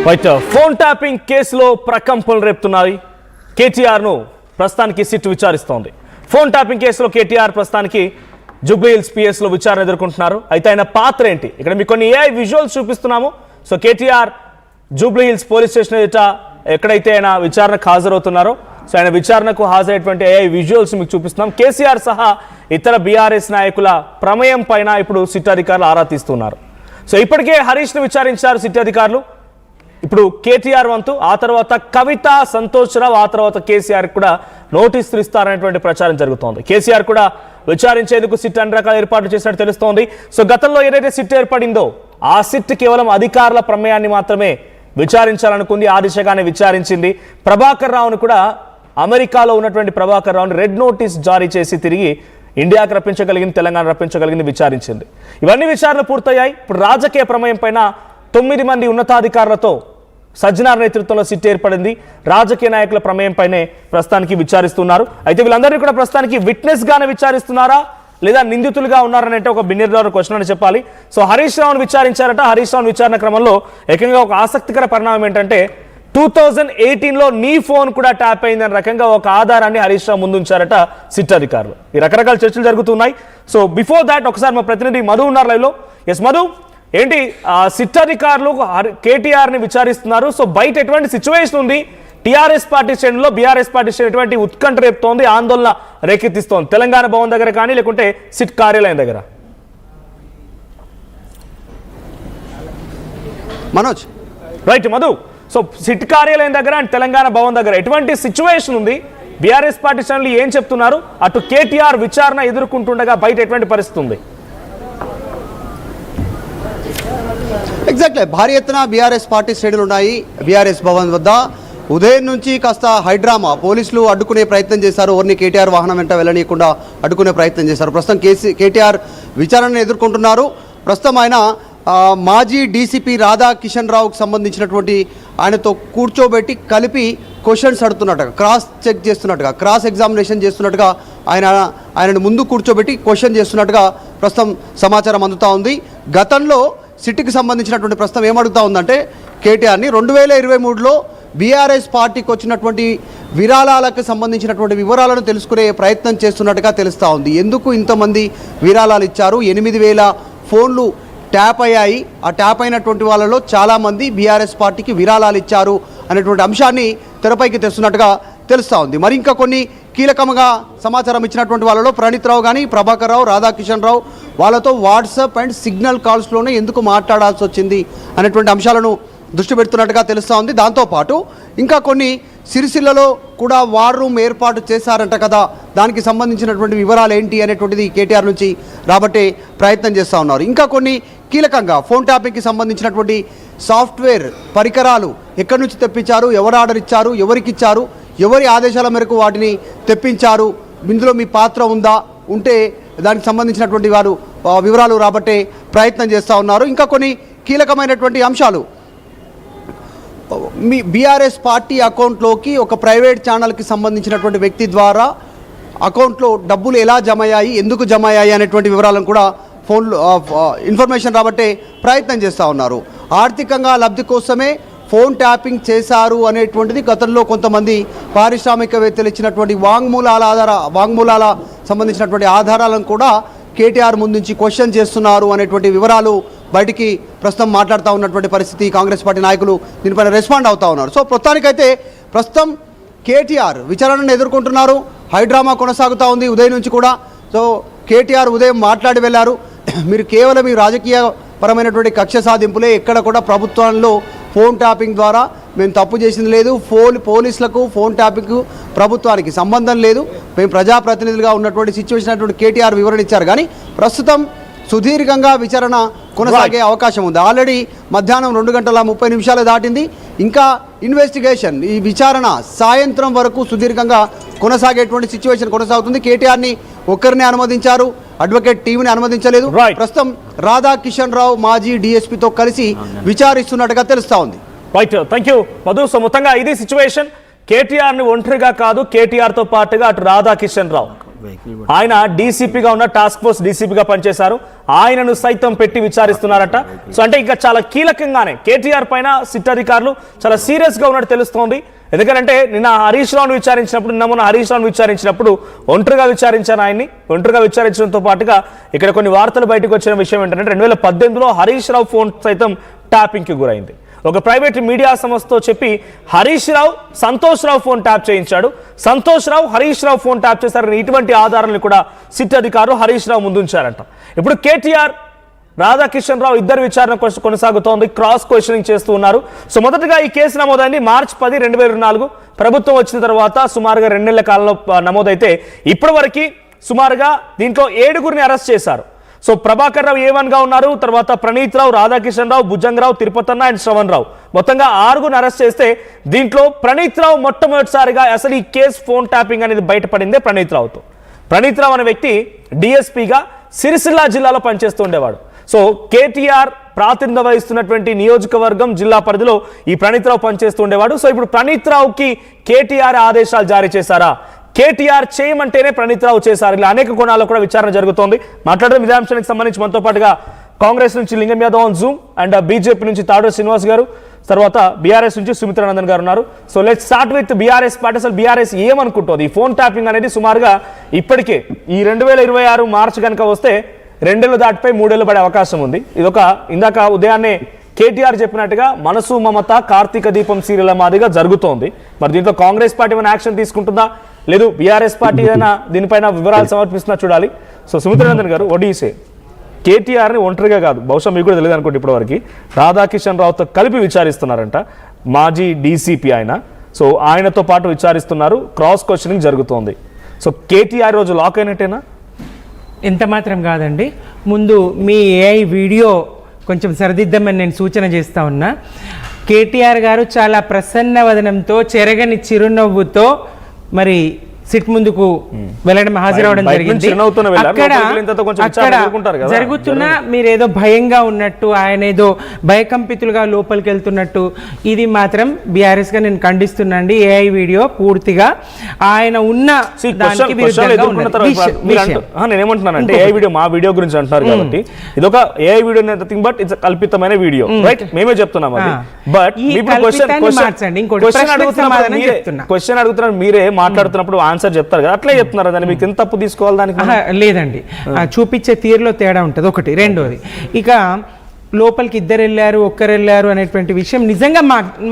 Phone tapping కేసులో ప్రకంపనలు రేపుతున్నాయి. కేటీఆర్ను ప్రస్తుతానికి సిట్ విచారిస్తోంది. ఫోన్ ట్యాపింగ్ కేసులో కేటీఆర్ ప్రస్తుతానికి జూబ్లీహిల్స్ పిఎస్లో విచారణ ఎదుర్కొంటున్నారు. అయితే ఆయన పాత్ర ఏంటి? ఇక్కడ మీకు కొన్ని ఏఐ విజువల్స్ చూపిస్తున్నాము. So KTR Jubilee Hills police station ఎక్కడైతే ఆయన విచారణకు హాజరవుతున్నారో సో ఆయన విచారణకు హాజరైనటువంటి ఏఐ విజువల్స్ మీకు చూపిస్తున్నాం. కేసీఆర్ సహా ఇతర బీఆర్ఎస్ నాయకుల ప్రమేయం పైన ఇప్పుడు సిట్ అధికారులు ఆరా తీస్తున్నారు. సో ఇప్పటికే హరీష్ను విచారించారు సిట్ అధికారులు. ఇప్పుడు కేటీఆర్ వంతు, ఆ తర్వాత కవిత, సంతోష్ రావు, ఆ తర్వాత కేసీఆర్ కూడా నోటీసులు ఇస్తారనేటువంటి ప్రచారం జరుగుతోంది. కేసీఆర్ కూడా విచారించేందుకు సిట్ అన్ని రకాల ఏర్పాట్లు చేసినట్టు తెలుస్తోంది. సో గతంలో ఏదైతే సిట్ ఏర్పడిందో ఆ సిట్ కేవలం అధికారుల ప్రమేయాన్ని మాత్రమే విచారించాలనుకుంది. ఆ దిశగానే విచారించింది. ప్రభాకర్ రావును కూడా, అమెరికాలో ఉన్నటువంటి ప్రభాకర్ రావుని రెడ్ నోటీస్ జారీ చేసి తిరిగి ఇండియాకి రప్పించగలిగింది, తెలంగాణ రప్పించగలిగింది, విచారించింది. ఇవన్నీ విచారణలు పూర్తయ్యాయి. ఇప్పుడు రాజకీయ ప్రమేయం పైన 9 మంది ఉన్నతాధికారులతో సజ్జనార్ నేతృత్వంలో సిట్ ఏర్పడింది. రాజకీయ నాయకుల ప్రమేయం పైనే ప్రస్తుతానికి విచారిస్తున్నారు. అయితే వీళ్ళందరినీ కూడా ప్రస్తుతానికి విట్నెస్ గానే విచారిస్తున్నారా లేదా నిందితులుగా ఉన్నారనంటే ఒక బిన్నెర్ క్వశ్చన్ అని చెప్పాలి. సో హరీష్ రావును విచారించారట. హరీష్ రావును విచారణ క్రమంలో ఏకంగా ఒక ఆసక్తికర పరిణామం ఏంటంటే 2018లో నీ ఫోన్ కూడా ట్యాప్ అయిందని రకంగా ఒక ఆధారాన్ని హరీష్ రావు ముందు ఉంచారట సిట్ అధికారులు. ఈ రకరకాల చర్చలు జరుగుతున్నాయి. సో బిఫోర్ దాట్ ఒకసారి మా ప్రతినిధి మధు ఉన్నారు లైవ్లో. ఎస్ మధు, ఏంటి సిట్ అధికారులు కేటీఆర్ ని విచారిస్తున్నారు. సో బయట ఎటువంటి సిచ్యువేషన్ ఉంది? టీఆర్ఎస్ పార్టీ శ్రేణుల్లో బీఆర్ఎస్ పార్టీ శ్రేణి ఎటువంటి ఉత్కంఠ రేపుతోంది, ఆందోళన రేకెత్తిస్తోంది తెలంగాణ భవన్ దగ్గర కానీ లేకుంటే సిట్ కార్యాలయం దగ్గర? Manoj right Madhu, so SIT కార్యాలయం దగ్గర అండ్ తెలంగాణ భవన్ దగ్గర ఎటువంటి సిచ్యువేషన్ ఉంది? బీఆర్ఎస్ పార్టీ శ్రేణులు ఏం చెప్తున్నారు? అటు కేటీఆర్ విచారణ ఎదుర్కొంటుండగా బయట ఎటువంటి పరిస్థితి ఉంది? ఎగ్జాక్ట్లీ భారీ ఎత్తున బీఆర్ఎస్ పార్టీ శ్రేణులు ఉన్నాయి. బీఆర్ఎస్ భవన్ వద్ద ఉదయం నుంచి కాస్త హైడ్రామా పోలీసులు అడ్డుకునే ప్రయత్నం చేశారు. ఎవరిని కేటీఆర్ వాహనం వెంట వెళ్ళనీయకుండా అడ్డుకునే ప్రయత్నం చేశారు. ప్రస్తుతం కేటీఆర్ విచారణను ఎదుర్కొంటున్నారు. ప్రస్తుతం ఆయన మాజీ డీసీపీ రాధాకిషన్ రావుకు సంబంధించినటువంటి ఆయనతో కూర్చోబెట్టి క్వశ్చన్స్ అడుగుతున్నట్టుగా, క్రాస్ చెక్ చేస్తున్నట్టుగా, క్రాస్ ఎగ్జామినేషన్ చేస్తున్నట్టుగా ఆయనను ముందు కూర్చోబెట్టి క్వశ్చన్ చేస్తున్నట్టుగా ప్రస్తుతం సమాచారం అందుతూ ఉంది. గతంలో సిట్కి సంబంధించినటువంటి ప్రస్తుతం ఏమడుగుతా ఉందంటే కేటీఆర్ని 2023లో బీఆర్ఎస్ పార్టీకి వచ్చినటువంటి విరాళాలకు సంబంధించినటువంటి వివరాలను తెలుసుకునే ప్రయత్నం చేస్తున్నట్టుగా తెలుస్తూ ఉంది. ఎందుకు ఇంతమంది విరాళాలు ఇచ్చారు? 8,000 ఫోన్లు ట్యాప్ అయ్యాయి. ఆ ట్యాప్ అయినటువంటి వాళ్ళలో చాలామంది బీఆర్ఎస్ పార్టీకి విరాళాలు ఇచ్చారు అనేటువంటి అంశాన్ని తెరపైకి తెస్తున్నట్టుగా తెలుస్తూ ఉంది. మరి ఇంకా కొన్ని కీలకంగా సమాచారం ఇచ్చినటువంటి వాళ్ళలో ప్రణీత్ రావు కానీ, ప్రభాకర్ రావు, రాధాకిషన్ రావు వాళ్ళతో వాట్సాప్ అండ్ సిగ్నల్ కాల్స్లోనే ఎందుకు మాట్లాడాల్సి వచ్చింది అనేటువంటి అంశాలను దృష్టి పెడుతున్నట్టుగా తెలుస్తూ ఉంది. దాంతోపాటు ఇంకా కొన్ని సిరిసిల్లలో కూడా వార్ రూమ్ ఏర్పాటు చేశారంట కదా, దానికి సంబంధించినటువంటి వివరాలు ఏంటి అనేటువంటిది కేటీఆర్ నుంచి రాబట్టే ప్రయత్నం చేస్తూ ఉన్నారు. ఇంకా కొన్ని కీలకంగా ఫోన్ ట్యాపింగ్కి సంబంధించినటువంటి సాఫ్ట్వేర్ పరికరాలు ఎక్కడి నుంచి తెప్పించారు, ఎవరు ఆర్డర్ ఇచ్చారు, ఎవరికి ఇచ్చారు, ఎవరి ఆదేశాల మేరకు వాటిని తెప్పించారు, ఇందులో మీ పాత్ర ఉంటే దానికి సంబంధించినటువంటి వారు వివరాలు రాబట్టే ప్రయత్నం చేస్తూ ఉన్నారు. ఇంకా కొన్ని కీలకమైనటువంటి అంశాలు, మీ బీఆర్ఎస్ పార్టీ అకౌంట్లోకి ఒక ప్రైవేట్ ఛానల్కి సంబంధించినటువంటి వ్యక్తి ద్వారా అకౌంట్లో డబ్బులు ఎలా జమ అయ్యాయి, ఎందుకు జమ అయ్యాయి అనేటువంటి వివరాలను కూడా ఫోన్లో ఇన్ఫర్మేషన్ రాబట్టే ప్రయత్నం చేస్తూ ఉన్నారు. ఆర్థికంగా లబ్ధి కోసమే ఫోన్ ట్యాపింగ్ చేశారు అనేటువంటిది గతంలో కొంతమంది పారిశ్రామికవేత్తలు ఇచ్చినటువంటి వాంగ్మూలాల సంబంధించినటువంటి ఆధారాలను కూడా కేటీఆర్ ముందుంచి క్వశ్చన్ చేస్తున్నారు అనేటువంటి వివరాలు బయటికి ప్రస్తుతం మాట్లాడుతూ ఉన్నటువంటి పరిస్థితి. కాంగ్రెస్ పార్టీ నాయకులు దీనిపైన రెస్పాండ్ అవుతూ ఉన్నారు. సో ప్రస్తుతానికైతే ప్రస్తుతం కేటీఆర్ విచారణను ఎదుర్కొంటున్నారు. హైడ్రామా కొనసాగుతూ ఉంది ఉదయం నుంచి కూడా. సో కేటీఆర్ ఉదయం మాట్లాడి వెళ్ళారు, మీరు కేవలం ఈ రాజకీయ పరమైనటువంటి కక్ష సాధింపులే, ఎక్కడ కూడా ప్రభుత్వంలో ఫోన్ ట్యాపింగ్ ద్వారా మేము తప్పు చేసింది లేదు, పోలీసులకు ఫోన్ ట్యాపింగ్ ప్రభుత్వానికి సంబంధం లేదు, మేము ప్రజాప్రతినిధులుగా ఉన్నటువంటి సిచ్యువేషన్ అనేటువంటి కేటీఆర్ వివరణ ఇచ్చారు. కానీ ప్రస్తుతం సుదీర్ఘంగా విచారణ కొనసాగే అవకాశం ఉంది. ఆల్రెడీ మధ్యాహ్నం 2:30 దాటింది. ఇంకా ఇన్వెస్టిగేషన్, ఈ విచారణ సాయంత్రం వరకు సుదీర్ఘంగా కొనసాగేటువంటి సిచ్యువేషన్ కొనసాగుతుంది. కేటీఆర్ని ఒక్కరినే అనుమతించారు, అడ్వకేట్ టీంని అనుమతించలేదు. ప్రస్తుతం రాధాకిషన్ రావు మాజీ డీఎస్పీతో కలిసి విచారిస్తున్నట్టుగా తెలుస్తా ఉంది. Right, thank you Madhu. So మొత్తంగా ఇది సిచ్యువేషన్. కేటీఆర్ ని ఒంటరిగా కాదు, కేటీఆర్ తో పాటుగా అటు రాధాకిషన్ రావు ఆయన డీసీపీగా ఉన్న టాస్క్ ఫోర్స్ డీసీపీగా పనిచేశారు. ఆయనను సైతం పెట్టి విచారిస్తున్నారట. సో అంటే ఇంకా చాలా కీలకంగానే కేటీఆర్ పైన సిట్ అధికారులు చాలా సీరియస్ గా ఉన్నట్టు తెలుస్తోంది. ఎందుకంటే నిన్న హరీష్ రావును విచారించినప్పుడు, నిన్న మొన్న హరీష్ రావును విచారించినప్పుడు ఒంటరిగా విచారించాను ఆయన్ని. ఒంటరిగా విచారించడంతో పాటుగా ఇక్కడ కొన్ని వార్తలు బయటకు వచ్చిన విషయం ఏంటంటే 2018లో హరీష్ రావు ఫోన్ సైతం ట్యాపింగ్కి గురైంది. ఒక ప్రైవేట్ మీడియా సంస్థతో చెప్పి హరీష్ రావు సంతోష్ రావు ఫోన్ ట్యాప్ చేయించాడు. సంతోష్ రావు హరీష్ రావు ఫోన్ ట్యాప్ చేశారని ఇటువంటి ఆధారాలను కూడా సిట్ అధికారులు హరీష్ రావు ముందుంచారంట. ఇప్పుడు కేటీఆర్, రాధాకిషన్ రావు ఇద్దరు విచారణ కొనసాగుతోంది. క్రాస్ క్వశ్చనింగ్ చేస్తూ ఉన్నారు. సో మొదటగా ఈ కేసు నమోదైంది March 10, 2024. ప్రభుత్వం వచ్చిన తర్వాత సుమారుగా 2 నెలల కాలంలో నమోదైతే ఇప్పటి వరకు సుమారుగా దీంట్లో 7గురిని అరెస్ట్ చేశారు. సో ప్రభాకర్ రావు A1 గా ఉన్నారు. తర్వాత ప్రణీత్ రావు, రాధాకిషన్ రావు, భుజంగరావు, తిరుపతన్న అండ్ శ్రవణ్ రావు, మొత్తంగా 6గురిని అరెస్ట్ చేస్తే దీంట్లో ప్రణీత్ రావు మొట్టమొదటిసారిగా అసలు ఈ కేసు ఫోన్ ట్యాపింగ్ అనేది బయటపడిందే ప్రణీత్ రావుతో. ప్రణీత్ రావు అనే వ్యక్తి డిఎస్పీగా సిరిసిల్ల జిల్లాలో పనిచేస్తూ ఉండేవాడు. సో కేటీఆర్ ప్రాతినిధ్యం వహిస్తున్నటువంటి నియోజకవర్గం జిల్లా పరిధిలో ఈ ప్రణీత్ రావు పనిచేస్తూ ఉండేవాడు. సో ఇప్పుడు ప్రణీత్ రావుకి కేటీఆర్ ఆదేశాలు జారీ చేశారా, కేటీఆర్ చేయమంటేనే ప్రణీత్ రావు చేశారు, ఇలా అనేక కోణాల్లో కూడా విచారణ జరుగుతోంది. మాట్లాడడం ఇదే అంశానికి సంబంధించి మనతో పాటుగా కాంగ్రెస్ నుంచి లింగం Yadav on Zoom and BJP నుంచి తాడూరు శ్రీనివాస్ గారు, తర్వాత బీఆర్ఎస్ నుంచి సుమిత్రానందన్ గారు ఉన్నారు. So let's start with BRS party. అసలు బీఆర్ఎస్ ఏమనుకుంటుంది? ఈ ఫోన్ ట్యాపింగ్ అనేది సుమారుగా ఇప్పటికే ఈ 2026 మార్చి కనుక వస్తే 2 ఏళ్ళు దాటిపోయి 3 ఏళ్ళు పడే అవకాశం ఉంది. ఇదొక ఇందాక ఉదయాన్నే కేటీఆర్ చెప్పినట్టుగా మనసు మమత కార్తీక దీపం సీరియల్ మాదిరిగా జరుగుతోంది. మరి దీంట్లో కాంగ్రెస్ పార్టీ ఏమైనా యాక్షన్ తీసుకుంటుందా, లేదు బీఆర్ఎస్ పార్టీ ఏదైనా దీనిపైన వివరాలు సమర్పిస్తున్నా చూడాలి. సో సుమిత్రానందన్ గారు, ఒడిసే కేటీఆర్ని ఒంటరిగా కాదు, బహుశా మీకు కూడా తెలియదు అనుకోండి, ఇప్పటివరకు రాధాకిషన్ రావుతో కలిపి విచారిస్తున్నారంట. మాజీ డీసీపీ ఆయన. సో ఆయనతో పాటు విచారిస్తున్నారు. క్రాస్ క్వశ్చనింగ్ జరుగుతోంది. సో కేటీఆర్ రోజు లాక్ అయినట్టేనా? ఎంత మాత్రం కాదండి. ముందు మీ ఏఐ వీడియో కొంచెం సరిదిద్దామని నేను సూచన చేస్తా ఉన్నా. కేటీఆర్ గారు చాలా ప్రసన్న వదనంతో, చెరగని చిరునవ్వుతో మరి సిట్ ముందుకు వెళ్ళడం, హాజరవడం జరిగింది. అక్కడ జరుగుతున్న మీరేదో భయంగా ఉన్నట్టు, ఆయన ఏదో భయకంపితులుగా లోపలికి వెళ్తున్నట్టు, ఇది మాత్రం బీఆర్ఎస్ గా నేను ఖండిస్తున్నాండి. ఏఐ వీడియో పూర్తిగా ఆయన ఉన్న దానికి విరుద్ధంగా ఉన్నది. నేనేమంటున్నానంటే ఏఐ వీడియో మా వీడియో గురించి అంటున్నారు కాబట్టి ఇదొక AI video nothing but it's కల్పితమైన వీడియో, రైట్? మేమే చెప్తున్నాం అది. బట్ క్వశ్చన్ అడుగుతున్నారు మీరే, మాట్లాడుతున్నప్పుడు ఆన్సర్ చెప్తారు కదా, అట్లే చెప్తున్నారు. దాన్ని మీకు ఎంత తప్పు తీసుకోవాలి? దానికి లేదండి, చూపించే తీరులో తేడా ఉంటుంది ఒకటి. రెండోది, ఇక లోపలికి ఇద్దరు వెళ్ళారు ఒక్కరు వెళ్ళారు అనేటువంటి విషయం నిజంగా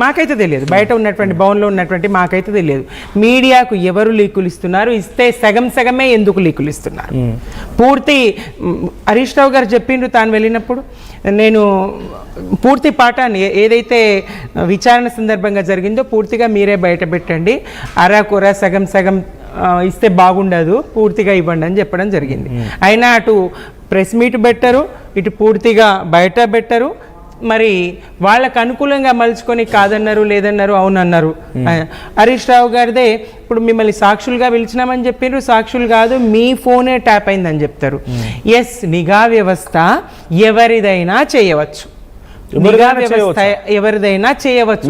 మాకైతే తెలియదు. బయట ఉన్నటువంటి భవన్లో ఉన్నటువంటి మాకైతే తెలియదు. మీడియాకు ఎవరు లీకులు ఇస్తున్నారు, ఇస్తే సగం సగమే ఎందుకు లీకులు ఇస్తున్నారు? పూర్తి హరీష్ రావు గారు చెప్పిండ్రు తాను వెళ్ళినప్పుడు, నేను పూర్తి పాఠాన్ని ఏదైతే విచారణ సందర్భంగా జరిగిందో పూర్తిగా మీరే బయట పెట్టండి, అరాకొర సగం సగం ఇస్తే బాగుండదు, పూర్తిగా ఇవ్వండి అని చెప్పడం జరిగింది. అయినా అటు ప్రెస్ మీట్ పెట్టరు, ఇటు పూర్తిగా బయట పెట్టరు. మరి వాళ్ళకు అనుకూలంగా మలుచుకొని కాదన్నారు, లేదన్నారు, అవునన్నారు. హరీష్ రావు గారిదే ఇప్పుడు మిమ్మల్ని సాక్షులుగా పిలిచినామని చెప్పారు, సాక్షులు కాదు మీ ఫోనే ట్యాప్ అయిందని చెప్తారు. ఎస్, నిఘా వ్యవస్థ ఎవరిదైనా చేయవచ్చు, నిఘా వ్యవస్థ ఎవరిదైనా చేయవచ్చు.